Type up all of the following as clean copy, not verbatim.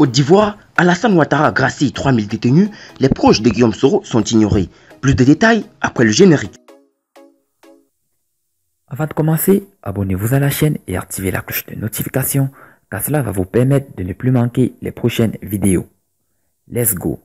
Côte d'Ivoire, Alassane Ouattara gracie 3000 détenus, les proches de Guillaume Soro sont ignorés. Plus de détails après le générique. Avant de commencer, abonnez-vous à la chaîne et activez la cloche de notification car cela va vous permettre de ne plus manquer les prochaines vidéos. Let's go!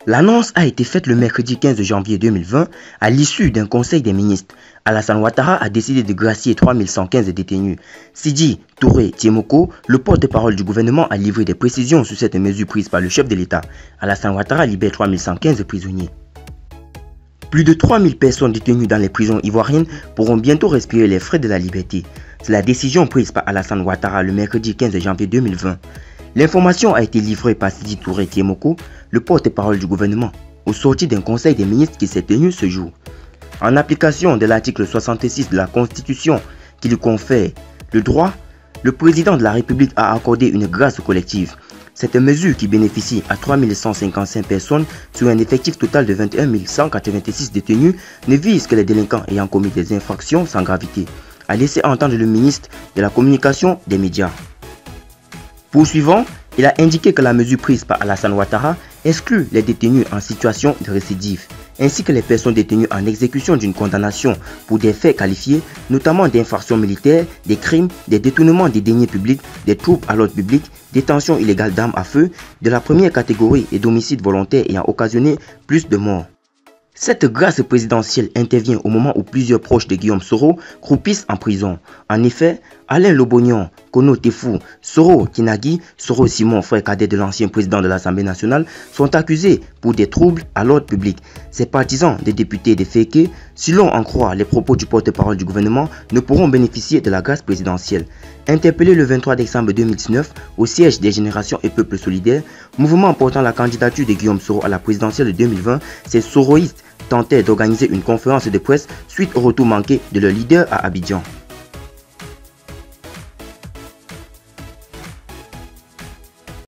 L'annonce a été faite le mercredi 15 janvier 2020 à l'issue d'un conseil des ministres. Alassane Ouattara a décidé de gracier 3115 détenus. Sidi Touré Tiemoko, le porte-parole du gouvernement, a livré des précisions sur cette mesure prise par le chef de l'État. Alassane Ouattara libère 3115 prisonniers. Plus de 3000 personnes détenues dans les prisons ivoiriennes pourront bientôt respirer les frais de la liberté. C'est la décision prise par Alassane Ouattara le mercredi 15 janvier 2020. L'information a été livrée par Sidi Touré Tiemoko, le porte-parole du gouvernement, au sortir d'un conseil des ministres qui s'est tenu ce jour. En application de l'article 66 de la Constitution qui lui confère le droit, le président de la République a accordé une grâce collective. Cette mesure qui bénéficie à 3155 personnes sur un effectif total de 21 186 détenus ne vise que les délinquants ayant commis des infractions sans gravité, a laissé entendre le ministre de la Communication des médias. Poursuivant, il a indiqué que la mesure prise par Alassane Ouattara exclut les détenus en situation de récidive, ainsi que les personnes détenues en exécution d'une condamnation pour des faits qualifiés, notamment d'infractions militaires, des crimes, des détournements des deniers publics, des troubles à l'ordre public, détention illégale d'armes à feu, de la première catégorie et d'homicide volontaire ayant occasionné plus de morts. Cette grâce présidentielle intervient au moment où plusieurs proches de Guillaume Soro croupissent en prison. En effet, Alain Lobognon, Kono Tefou, Soro Kinagi, Soro Simon, frère cadet de l'ancien président de l'Assemblée nationale, sont accusés pour des troubles à l'ordre public. Ces partisans des députés de Féké, si l'on en croit les propos du porte-parole du gouvernement, ne pourront bénéficier de la grâce présidentielle. Interpellé le 23 décembre 2019 au siège des Générations et Peuples Solidaires, mouvement portant la candidature de Guillaume Soro à la présidentielle de 2020, ces soroïstes tentaient d'organiser une conférence de presse suite au retour manqué de leur leader à Abidjan.